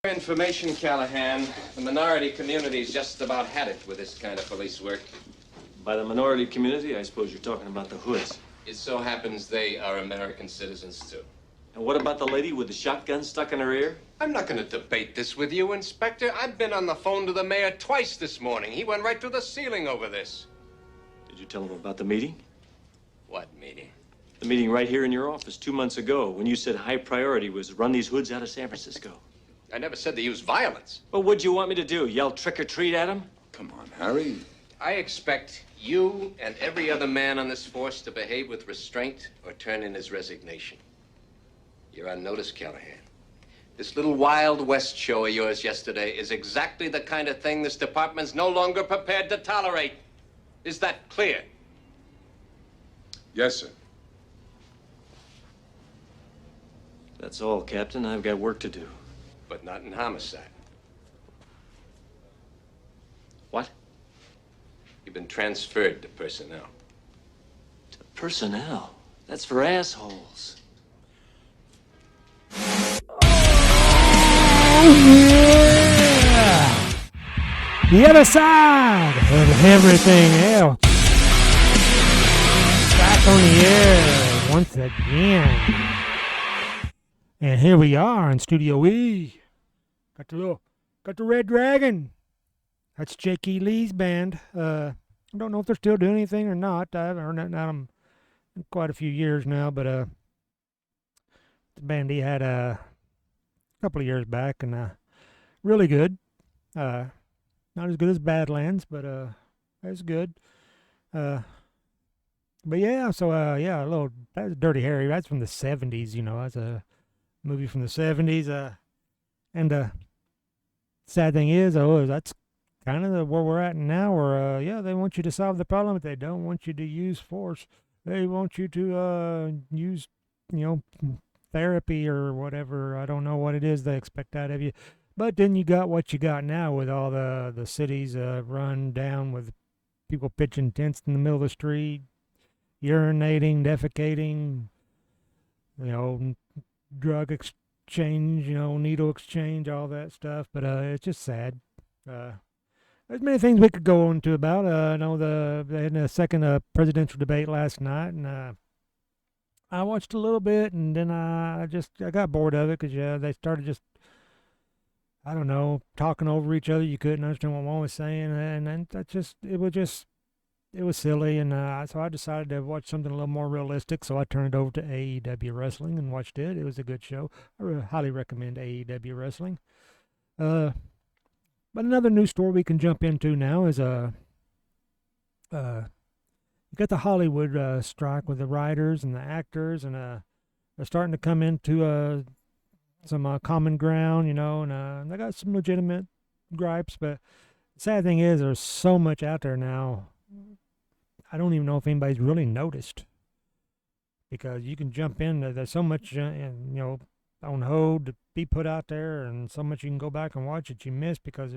information, Callahan. The minority community's just about had it with this kind of police work. By the minority community, I suppose you're talking about the hoods. It so happens they are American citizens, too. And what about the lady with the shotgun stuck in her ear? I'm not going to debate this with you, Inspector. I've been on the phone to the mayor twice this morning. He went right through the ceiling over this. Did you tell him about the meeting? What meeting? The meeting right here in your office 2 months ago when you said high priority was run these hoods out of San Francisco. I never said they use violence. Well, what'd you want me to do? Yell trick or treat at him? Come on, Harry. I expect you and every other man on this force to behave with restraint or turn in his resignation. You're on notice, Callahan. This little Wild West show of yours yesterday is exactly the kind of thing this department's no longer prepared to tolerate. Is that clear? Yes, sir. That's all, Captain. I've got work to do. But not in homicide. What? You've been transferred to personnel. To personnel? That's for assholes. Yeah! The other side of everything else. Back on the air once again. And here we are in Studio E. Got the Red Dragon. That's Jake E. Lee's band. I don't know if they're still doing anything or not. I haven't heard nothing out of them in quite a few years now, but the band he had a couple of years back, and really good. Not as good as Badlands, but it's good. But yeah, so yeah, that's Dirty Harry. That's from the 70s, you know. That's a movie from the 70s. And sad thing is, that's kind of where we're at now, where yeah, they want you to solve the problem, but they don't want you to use force. They want you to use, therapy or whatever. I don't know what it is they expect out of you. But then you got what you got now with all the cities run down with people pitching tents in the middle of the street, urinating, defecating, drug exchange, needle exchange, all that stuff. But it's just sad. There's many things we could go into about. I know they had a second presidential debate last night, and I watched a little bit, and then I got bored of it because they started just, I don't know, talking over each other. You couldn't understand what one was saying, and then it was silly, and so I decided to watch something a little more realistic. So I turned over to AEW Wrestling and watched it. It was a good show. I highly recommend AEW Wrestling. But another news story we can jump into now is you got the Hollywood strike with the writers and the actors, and they're starting to come into some common ground, and they got some legitimate gripes. But the sad thing is, there's so much out there now. I don't even know if anybody's really noticed, because you can jump in. There's so much, on hold to be put out there, and so much you can go back and watch that you miss because,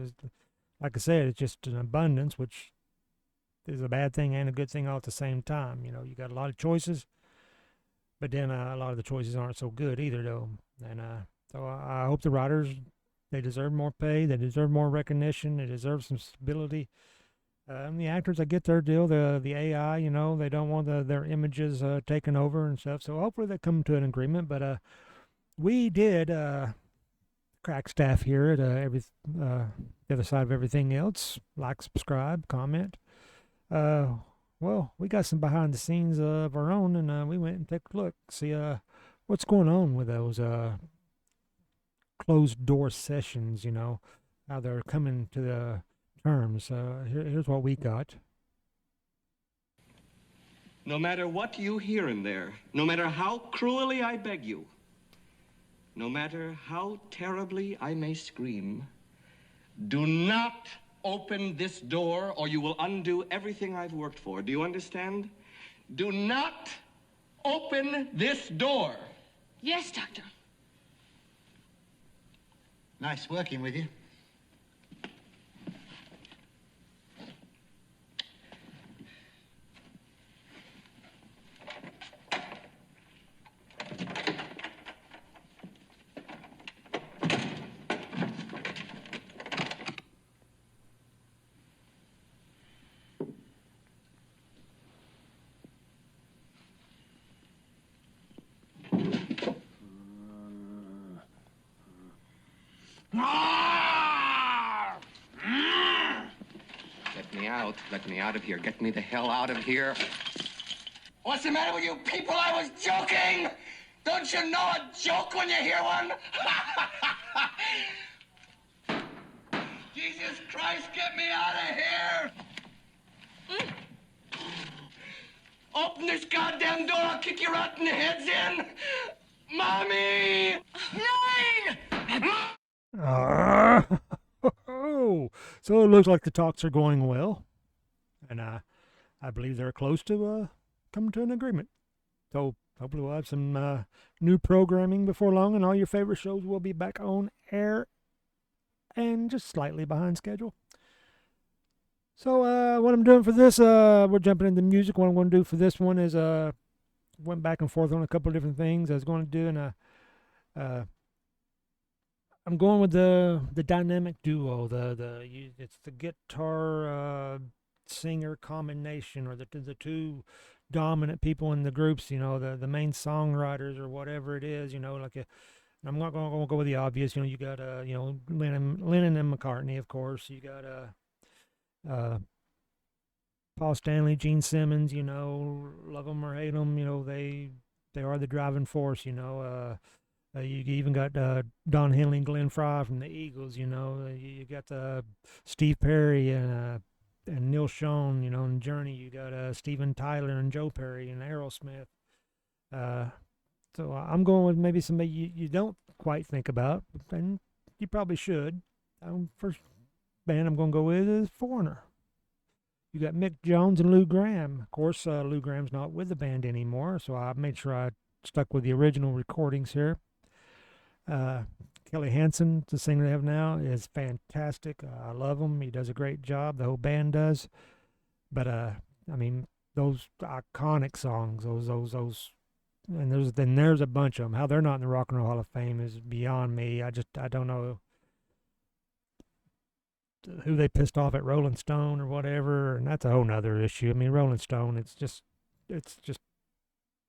like I said, it's just an abundance, which is a bad thing and a good thing all at the same time. You got a lot of choices, but then a lot of the choices aren't so good either, though. And so I hope the writers, they deserve more pay, they deserve more recognition, they deserve some stability. The actors, I get their deal. The AI, they don't want their images taken over and stuff. So hopefully they come to an agreement. But we did, crack staff here at the other side of everything else. Like, subscribe, comment. Well, we got some behind the scenes of our own, and we went and took a look, see what's going on with those closed door sessions. How they're coming to the terms. Here's what we got. No matter what you hear in there, no matter how cruelly I beg you, no matter how terribly I may scream, do not open this door or you will undo everything I've worked for. Do you understand? Do not open this door. Yes, Doctor. Nice working with you. Let me out. Let me out of here. Get me the hell out of here. What's the matter with you people? I was joking! Don't you know a joke when you hear one? Jesus Christ, get me out of here! Open this goddamn door, I'll kick your rotten heads in! Mommy! Nine! So it looks like the talks are going well, and I believe they're close to coming to an agreement. So hopefully we'll have some new programming before long, and all your favorite shows will be back on air and just slightly behind schedule. So what I'm doing for this, we're jumping into music. What I'm going to do for this one is went back and forth on a couple of different things I was going to do, and I'm going with the dynamic duo. It's the guitar singer combination, or the two dominant people in the groups. You know, the main songwriters or whatever it is. You know, I'm not going to go with the obvious. You know, you got Lennon and McCartney, of course. You got Paul Stanley, Gene Simmons. You know, love them or hate them. You know, they are the driving force. You know. You even got Don Henley and Glenn Fry from the Eagles, you know. You got Steve Perry and Neil Schon, you know, in Journey. You got Steven Tyler and Joe Perry and Aerosmith. So I'm going with maybe somebody you don't quite think about, and you probably should. First band I'm going to go with is Foreigner. You got Mick Jones and Lou Gramm. Of course, Lou Gramm's not with the band anymore, so I made sure I stuck with the original recordings here. Kelly Hansen, the singer they have now, is fantastic. I love him. He does a great job. The whole band does. But I mean, those iconic songs, those, and there's a bunch of them. How they're not in the Rock and Roll Hall of Fame is beyond me. I don't know who they pissed off at Rolling Stone or whatever, and that's a whole nother issue. I mean, Rolling Stone, it's just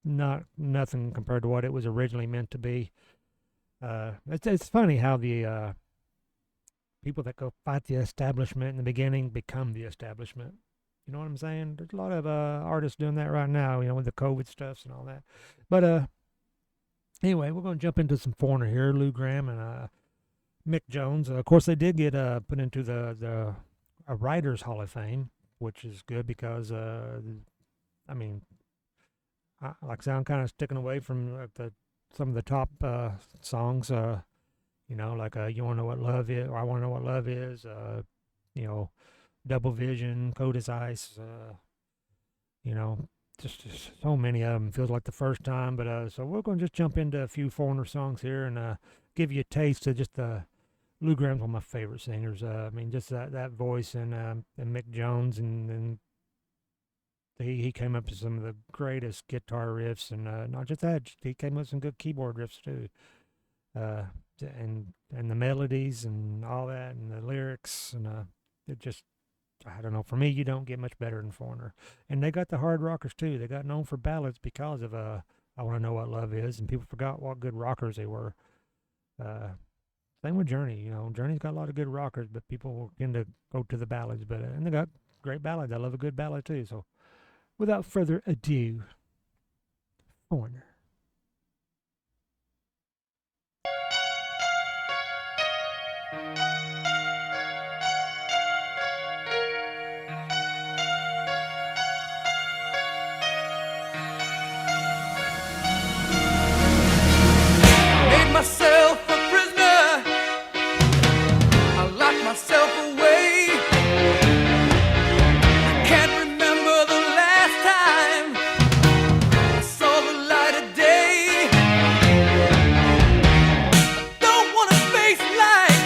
nothing compared to what it was originally meant to be. It's funny how the people that go fight the establishment in the beginning become the establishment. You know what I'm saying? There's a lot of artists doing that right now, you know, with the COVID stuffs and all that. But anyway, we're going to jump into some Foreigner here. Lou Gramm and Mick Jones. Of course, they did get put into the Writers Hall of Fame, which is good because, I mean, like I said, I'm kind of sticking away from some of the top songs, you know, like You Want to Know What Love Is, or I Want to Know What Love Is, you know, Double Vision, Cold as Ice, you know, just so many of them. Feels like the first time, but so we're going to just jump into a few Foreigner songs here and give you a taste of just Lou Gramm's one of my favorite singers. I mean, just that voice and Mick Jones and he came up with some of the greatest guitar riffs, and not just that, he came up with some good keyboard riffs too, and the melodies and all that, and the lyrics, and it just, I don't know, for me, you don't get much better than Foreigner. And they got the hard rockers too. They got known for ballads because of I Want to Know What Love Is, and people forgot what good rockers they were. Same with Journey. You know, Journey's got a lot of good rockers, but people tend to go to the ballads. But and they got great ballads. I love a good ballad too. So, without further ado, Foreigner. Made myself a prisoner. I locked myself away. I can't remember the last time I saw the light of day. I don't want to face life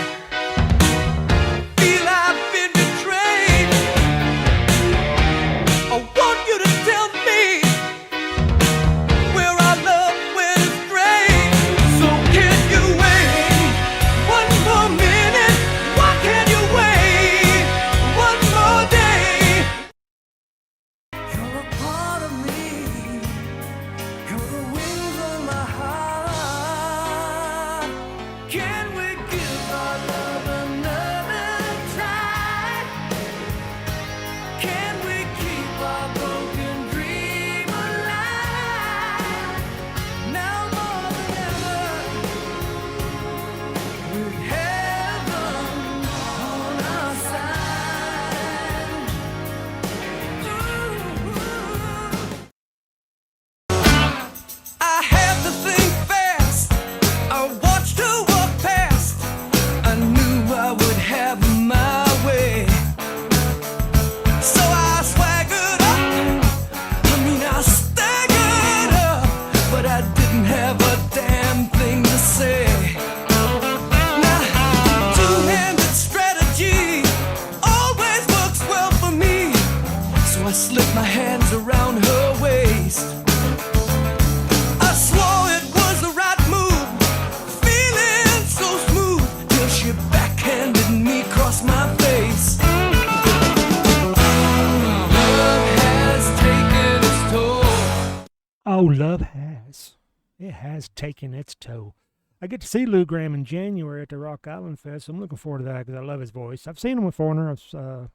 love has. It has taken its toll. I get to see Lou Gramm in January at the Rock Island Fest. So I'm looking forward to that because I love his voice. I've seen him with Foreigner. I've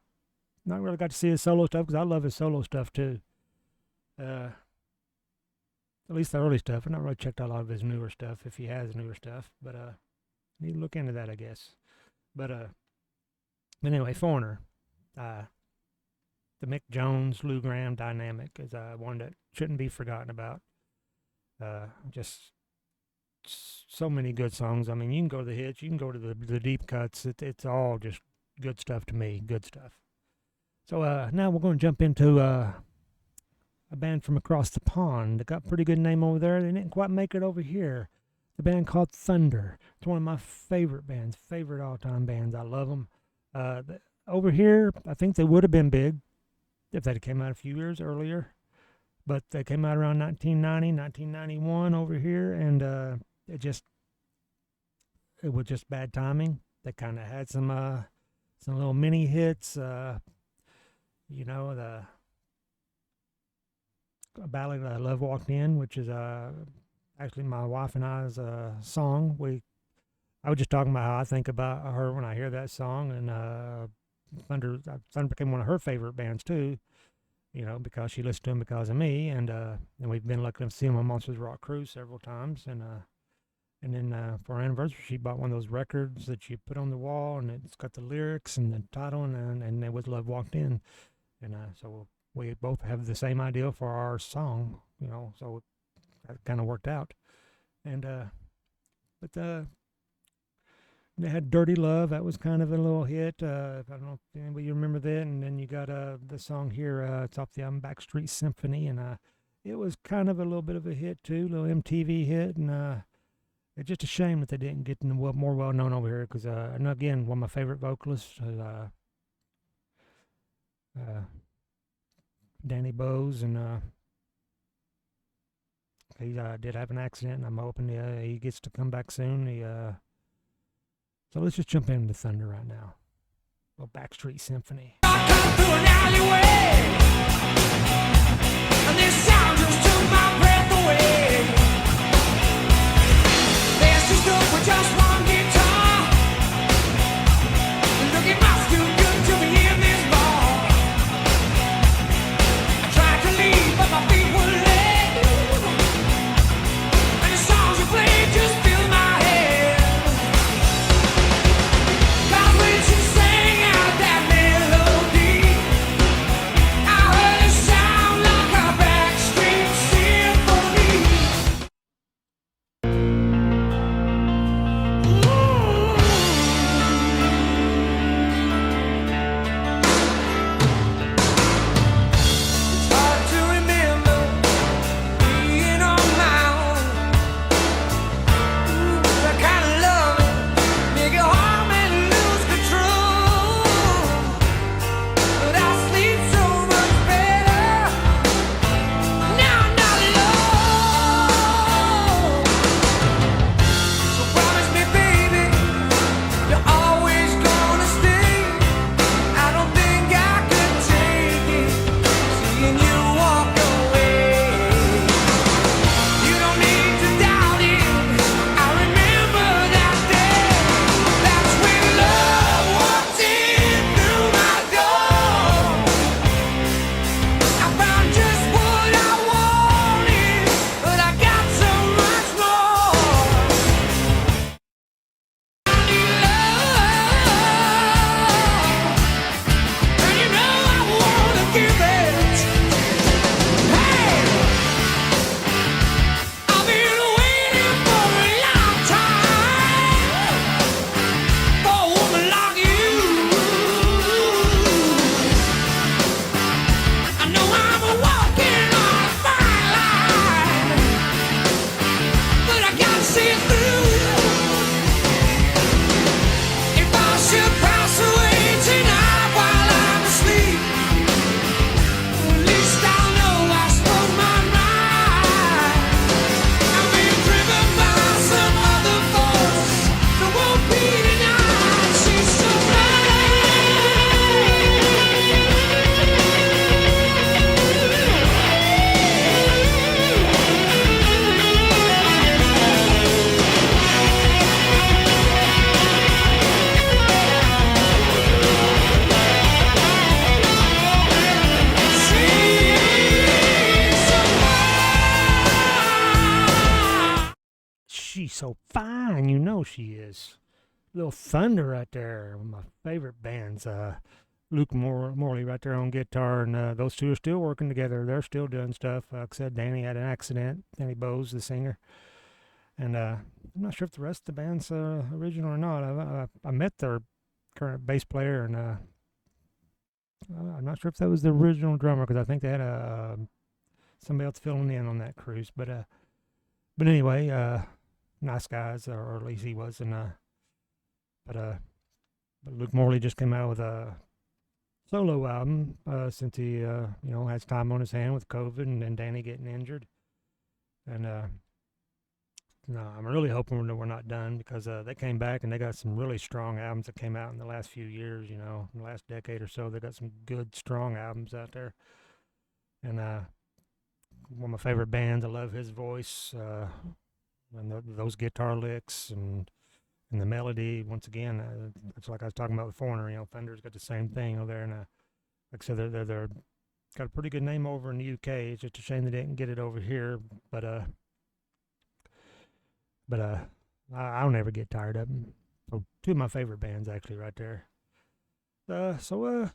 not really got to see his solo stuff because I love his solo stuff too. At least the early stuff. I've not really checked out a lot of his newer stuff, if he has newer stuff. But need to look into that, I guess. But anyway, Foreigner. The Mick Jones, Lou Gramm dynamic is one that shouldn't be forgotten about. Just so many good songs. I mean, you can go to the hits, you can go to the deep cuts. It's all just good stuff to me, good stuff. So now we're going to jump into a band from across the pond. They got a pretty good name over there. They didn't quite make it over here. The band called Thunder. It's one of my favorite bands, favorite all-time bands. I love them. Over here, I think they would have been big if they came out a few years earlier. But they came out around 1990, 1991 over here, and it was just bad timing. They kind of had some little mini hits, the ballad "Love Walked In," which is actually my wife and I's song. I was just talking about how I think about her when I hear that song, and Thunder became one of her favorite bands too. Because she listened to them because of me, and we've been lucky to see them on Monsters Rock Cruise several times, and then for our anniversary, she bought one of those records that you put on the wall, and it's got the lyrics and the title, and it was "Love Walked In," and so we both have the same idea for our song, so that kind of worked out, and but they had "Dirty Love." That was kind of a little hit. I don't know if anybody remember that. And then you got the song here. It's off the album Backstreet Symphony, and it was kind of a little bit of a hit too, a little MTV hit. And it's just a shame that they didn't get more well known over here. Because and again, one of my favorite vocalists, Danny Bowes, and he did have an accident, and I'm hoping he gets to come back soon. So let's just jump into Thunder right now. Well, Backstreet Symphony. I come through an alleyway, and this sound just took my breath away. There's just up with just one guitar. Look, it must do good to be in this bar. I tried to leave, but my feet were led, and the songs you played just filled my head. Symphony. know she is. Little Thunder right there, one of my favorite bands. Luke Morley right there on guitar, and those two are still working together. They're still doing stuff. Like I said, Danny had an accident. Danny Bowes, the singer. And I'm not sure if the rest of the band's original or not. I met their current bass player, and I'm not sure if that was the original drummer, because I think they had somebody else filling in on that cruise. But anyway, nice guys, or at least he was. And but Luke Morley just came out with a solo album since he has time on his hand with COVID and Danny getting injured. And no, I'm really hoping that we're not done, because they came back and they got some really strong albums that came out in the last few years, in the last decade or so. They got some good, strong albums out there. And one of my favorite bands, I love his voice, and those guitar licks and the melody. Once again, it's like I was talking about with Foreigner. Thunder's got the same thing over there. And like I said, they're got a pretty good name over in the UK. It's just a shame they didn't get it over here. But I'll never get tired of them. So two of my favorite bands, actually, right there. So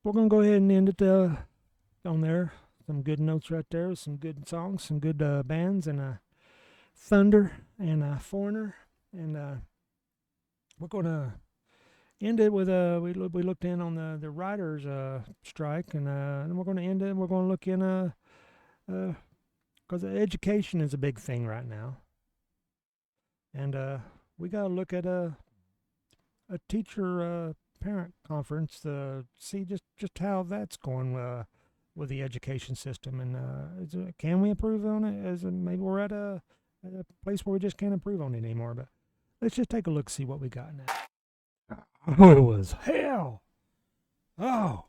we're gonna go ahead and end it on there. Some good notes right there, some good songs, some good bands, and Thunder and Foreigner, and we're gonna end it with we looked in on the writers strike, and then we're gonna end it. We're gonna look in because education is a big thing right now. And we got to look at a teacher parent conference to see just how that's going with the education system. And can we improve on it? Maybe we're at a place where we just can't improve on it anymore. But let's just take a look, see what we got now. Oh, it was hell. Oh.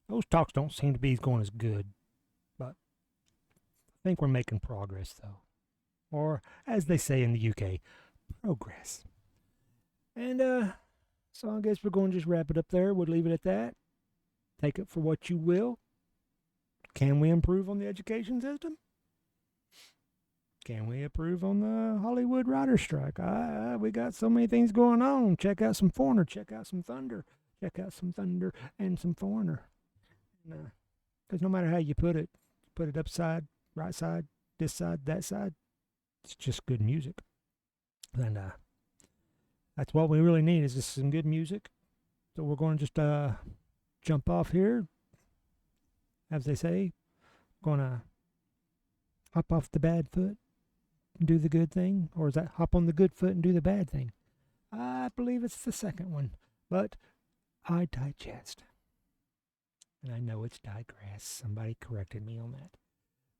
Those talks don't seem to be going as good. But I think we're making progress, though. Or, as they say in the UK, progress. And so I guess we're going to just wrap it up there. We'll leave it at that. Take it for what you will. Can we improve on the education system? Can we improve on the Hollywood writer's strike? We got so many things going on. Check out some Foreigner. Check out some Thunder. Check out some Thunder and some Foreigner. Because no matter how you put it upside, right side, this side, that side, it's just good music. And that's what we really need, is just some good music. So we're going to just jump off here. As they say, going to hop off the bad foot and do the good thing. Or is that hop on the good foot and do the bad thing? I believe it's the second one. But I digest. And I know it's digress. Somebody corrected me on that.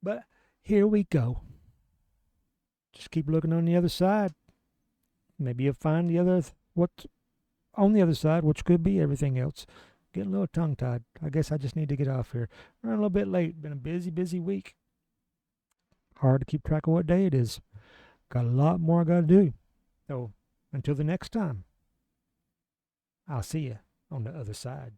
But here we go. Just keep looking on the other side. Maybe you'll find what's on the other side, which could be everything else. Getting a little tongue-tied. I guess I just need to get off here. Running a little bit late. Been a busy, busy week. Hard to keep track of what day it is. Got a lot more I got to do. So, until the next time, I'll see you on the other side.